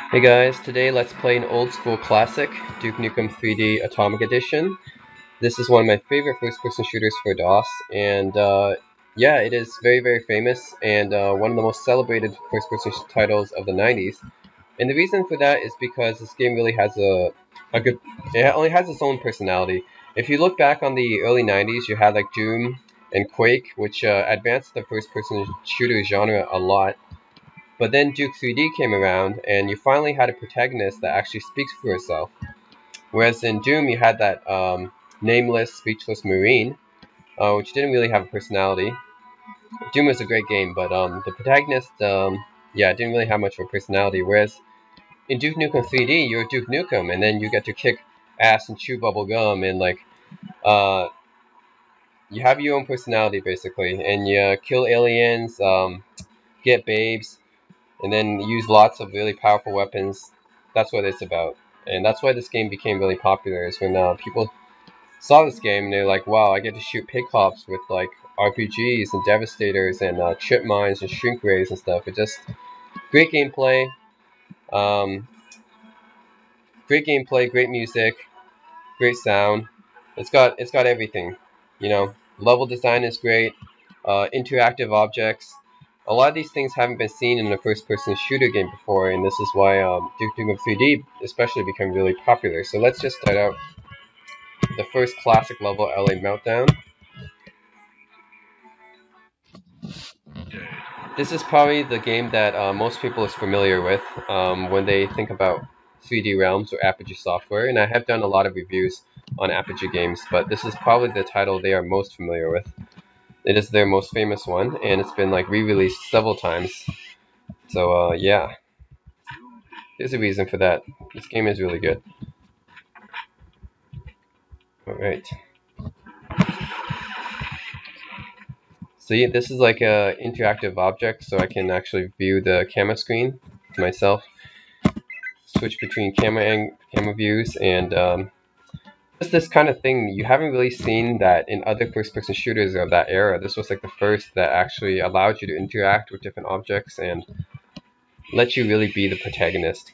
Hey guys, today let's play an old school classic, Duke Nukem 3D Atomic Edition. This is one of my favorite first-person shooters for DOS, and yeah, it is very famous and one of the most celebrated first-person titles of the 90s. And the reason for that is because this game really has a good, it only has its own personality. If you look back on the early 90s, you had like Doom and Quake, which advanced the first-person shooter genre a lot. But then Duke 3D came around, and you finally had a protagonist that actually speaks for herself. Whereas in Doom, you had that nameless, speechless Marine, which didn't really have a personality. Doom was a great game, but the protagonist, yeah, didn't really have much of a personality. Whereas in Duke Nukem 3D, you're Duke Nukem, and then you get to kick ass and chew bubble gum, and like, uh, you have your own personality basically, and you kill aliens, get babes, and then use lots of really powerful weapons. That's what it's about, and that's why this game became really popular. Is when people saw this game and they're like, "Wow, I get to shoot pig cops with like RPGs and devastators and chip mines and shrink rays and stuff." It just great gameplay, um, great music, great sound. It's got everything, you know. Level design is great. Interactive objects. A lot of these things haven't been seen in a first-person shooter game before, and this is why Duke Nukem 3D especially became really popular. So let's just start out the first classic level, LA Meltdown. This is probably the game that most people is familiar with when they think about 3D Realms or Apogee Software, and I have done a lot of reviews on Apogee games, but this is probably the title they are most familiar with. It is their most famous one, and it's been like re-released several times. So yeah, there's a reason for that. This game is really good. All right. So yeah, this is like a interactive object, so I can actually view the camera screen myself. Switch between camera views, and just this kind of thing you haven't really seen that in other first-person shooters of that era. This was like the first that actually allowed you to interact with different objects and let you really be the protagonist.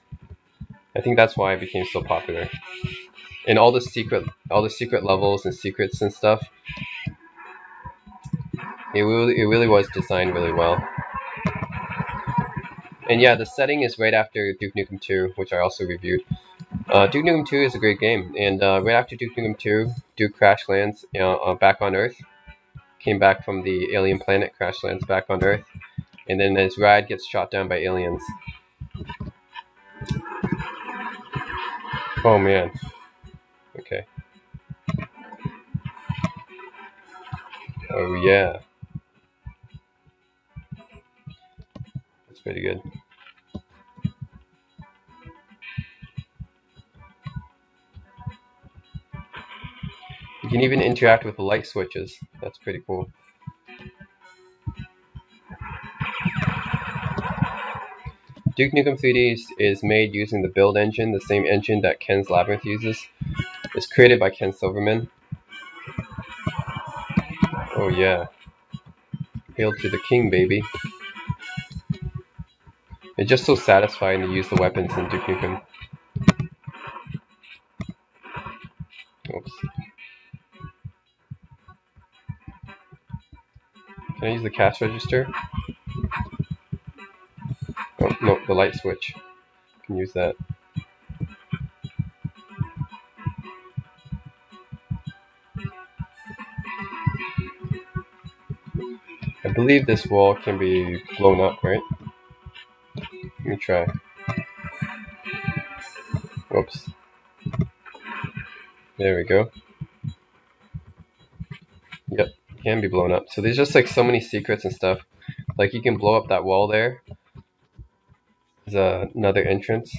I think that's why it became so popular. And all the secret levels and secrets and stuff, it really was designed really well. And yeah, the setting is right after Duke Nukem 2, which I also reviewed. Duke Nukem 2 is a great game, and right after Duke Nukem 2, Duke crash lands back on Earth. Came back from the alien planet, crash lands back on Earth, and then his ride gets shot down by aliens. Oh man. Okay. Oh yeah. That's pretty good. You can even interact with the light switches. That's pretty cool. Duke Nukem 3D is made using the build engine, the same engine that Ken's Labyrinth uses. It's created by Ken Silverman. Oh yeah. Hail to the king, baby. It's just so satisfying to use the weapons in Duke Nukem. Oops. Can I use the cash register? Oh, no, the light switch. I can use that. I believe this wall can be blown up, right? Let me try. Oops. There we go. Yep, can be blown up. So there's just like so many secrets and stuff. Like you can blow up that wall there. There's another entrance.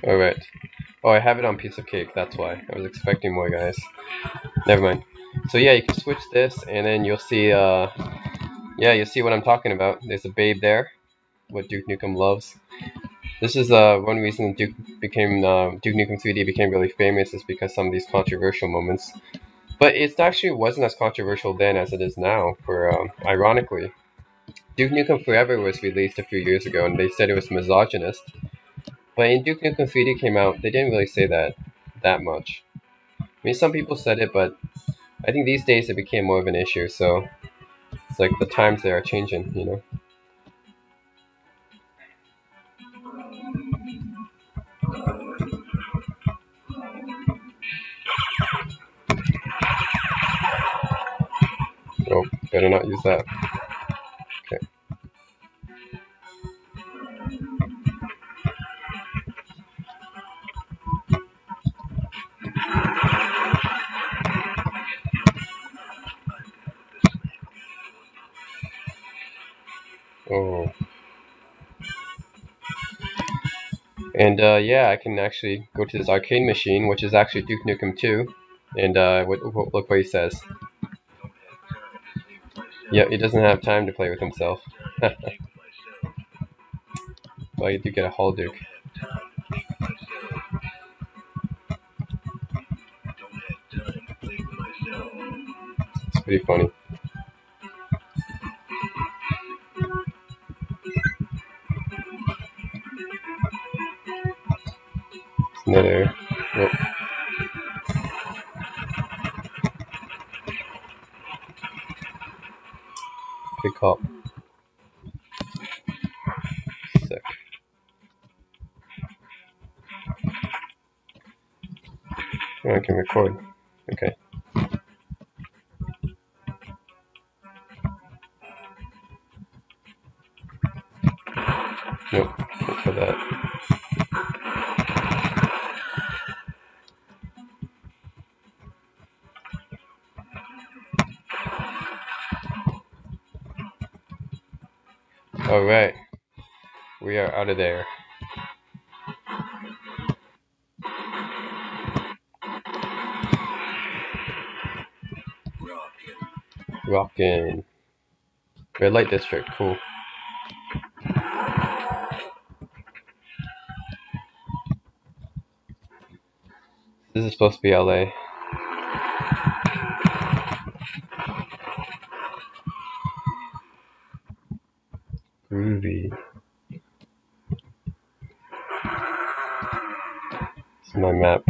Alright. Oh, I have it on piece of cake, that's why. I was expecting more guys. Never mind. So yeah, you can switch this, and then you'll see. Yeah, you'll see what I'm talking about. There's a babe there. What Duke Nukem loves. This is one reason Duke Nukem 3D became really famous is because some of these controversial moments. But it actually wasn't as controversial then as it is now. For ironically, Duke Nukem Forever was released a few years ago, and they said it was misogynist. But in Duke Nukem 3D came out, they didn't really say that much. I mean, some people said it, but I think these days it became more of an issue. So it's like the times they are changing, you know. Oh, better not use that. Okay. Oh. And yeah, I can actually go to this arcade machine, which is actually Duke Nukem 2, and look what he says. Yeah, he doesn't have time to play with himself. Well, you do get a Hall Duke. It's pretty funny. It's another. Oh, good call. Sick. Oh, I can record. Okay. Nope, can't kill that. Alright, we are out of there. Rockin'. Red Light District, cool. This is supposed to be LA. Groovy. This is my map.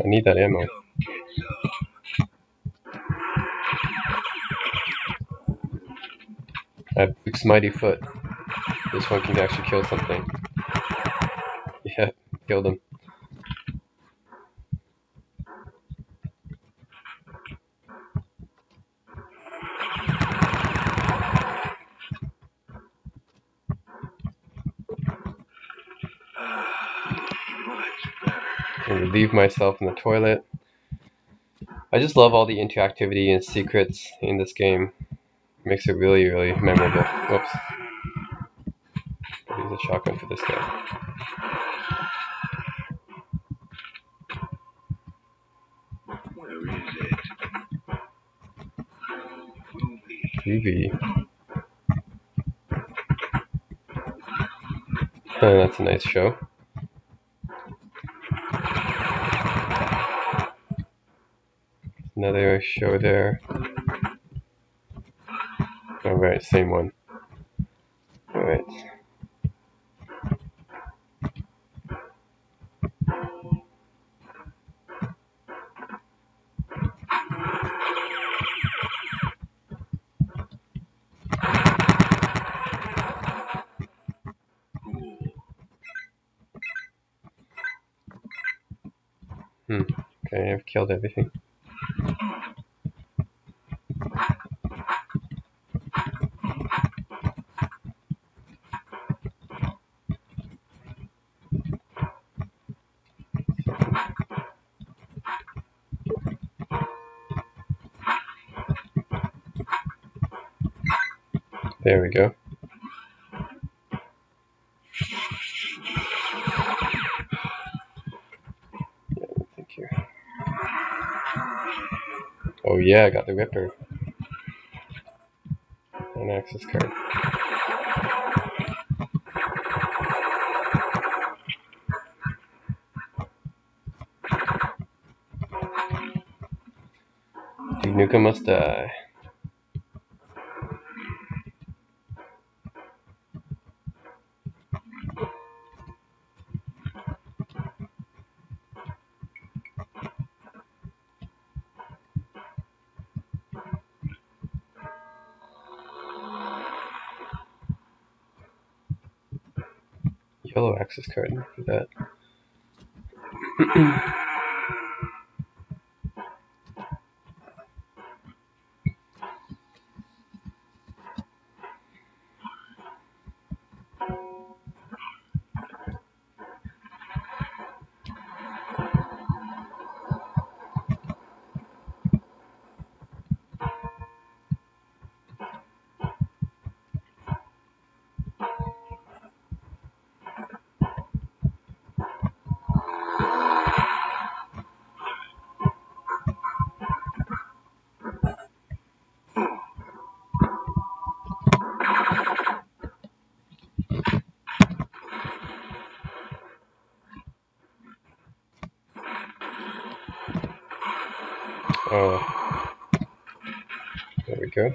I need that ammo. I have Duke's Mighty Foot. This one can actually kill something. Yeah, killed him. I relieve myself in the toilet. I just love all the interactivity and secrets in this game. It makes it really, really memorable. Whoops. I'll use a shotgun for this guy. Groovy. That's a nice show. Another show there. Alright, same one. Alright. Okay, I've killed everything. There we go. Yeah, thank you. Oh yeah, I got the Ripper. An access card. Duke Nukem must die. Yellow access card for that. Oh, there we go.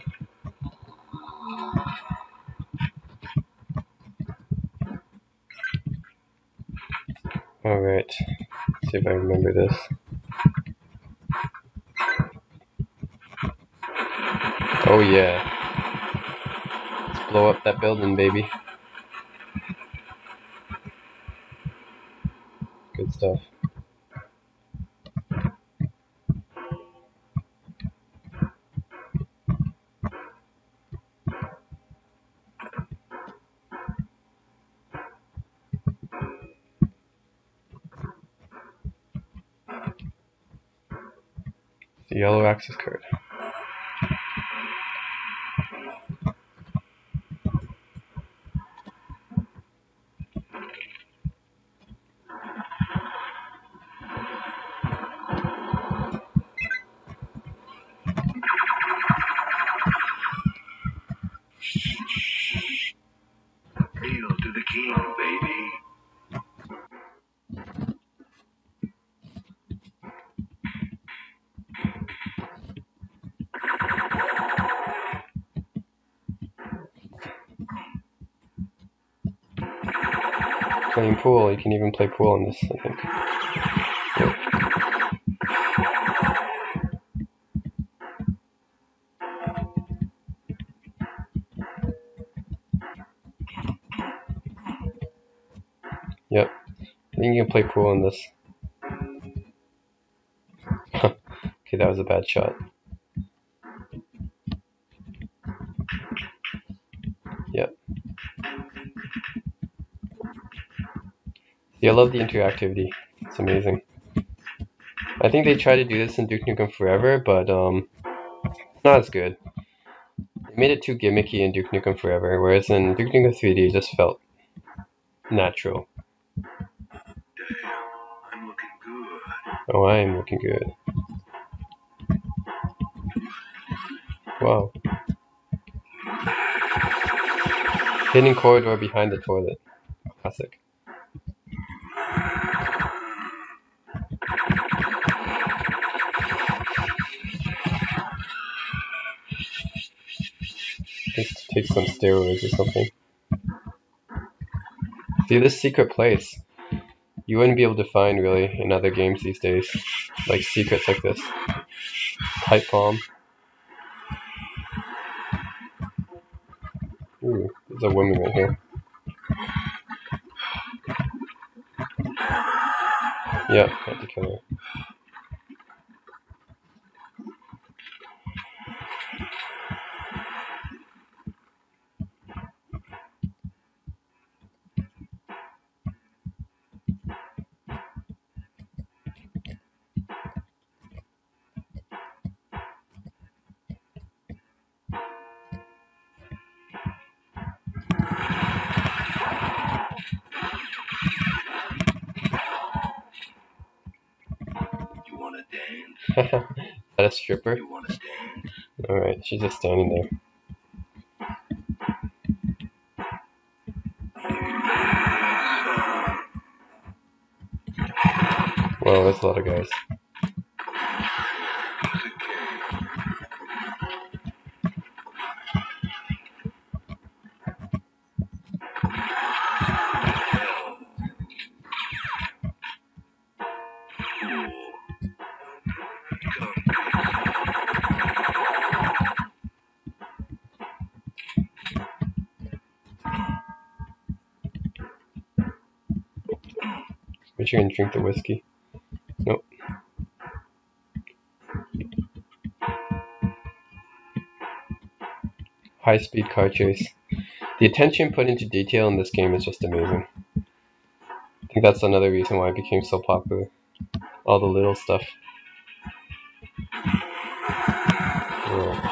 Alright, see if I remember this. Oh yeah. Let's blow up that building, baby. Good stuff. The yellow access card. Hail to the king, baby. Playing pool, you can even play pool in this, I think. Yep. I think you can play pool in this. Okay, that was a bad shot. Yep. See, I love the interactivity. It's amazing. I think they tried to do this in Duke Nukem Forever, but it's not as good. They made it too gimmicky in Duke Nukem Forever, whereas in Duke Nukem 3D it just felt natural. Damn, I'm looking good. Oh, I am looking good. Wow. Hidden corridor behind the toilet. Classic. Just take some steroids or something. See, this secret place, you wouldn't be able to find really in other games these days. Like secrets like this. Pipe bomb. Ooh, there's a woman right here. Yep, had to kill her. Is that a stripper? You wanna dance? Alright, she's just standing there. Wow, that's a lot of guys. Make sure you can drink the whiskey. Nope. High-speed car chase. The attention put into detail in this game is just amazing. I think that's another reason why it became so popular. All the little stuff. Yeah.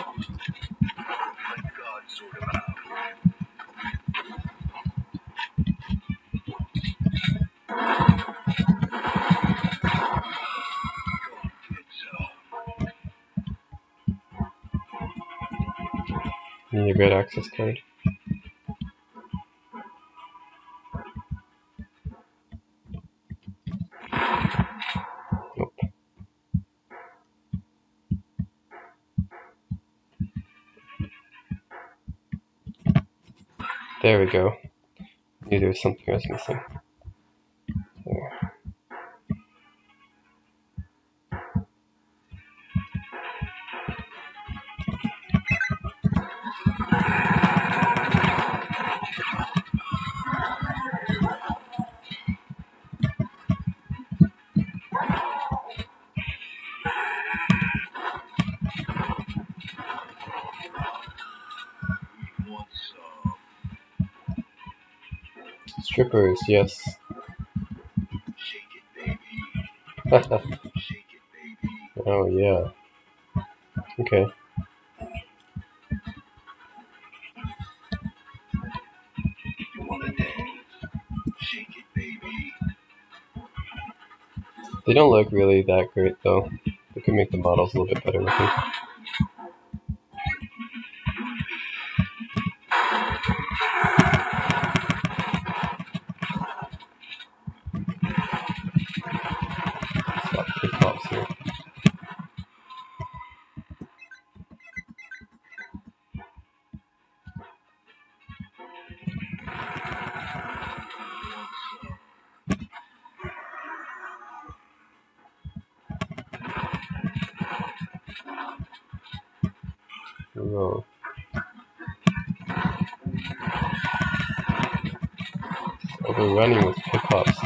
Need a great access card. Nope. There we go. Knew there was something I was missing. There. Strippers, yes. Oh yeah. Okay. They don't look really that great though. They could make the models a little bit better looking. Stop kick pops here. Whoa. Overrunning with kick pops.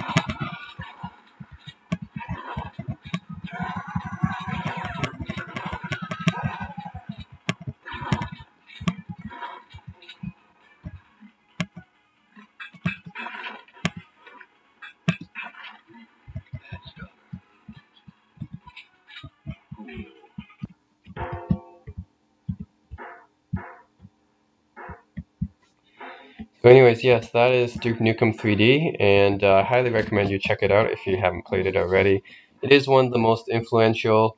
So anyways, yes, that is Duke Nukem 3D, and I highly recommend you check it out if you haven't played it already. It is one of the most influential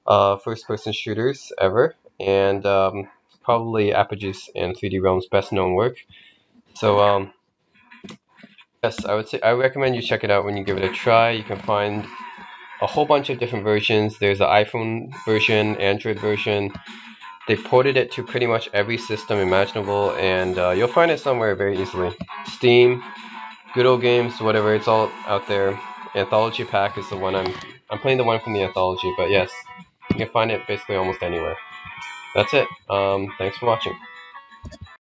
first-person shooters ever, and probably Apogee's and 3D Realm's best known work. So yes, I recommend you check it out when you give it a try. You can find a whole bunch of different versions. There's an iPhone version, Android version. They ported it to pretty much every system imaginable, and you'll find it somewhere very easily. Steam, Good Old Games, whatever, it's all out there. Anthology Pack is the one I'm playing the one from the anthology, but yes, you can find it basically almost anywhere. That's it. Thanks for watching.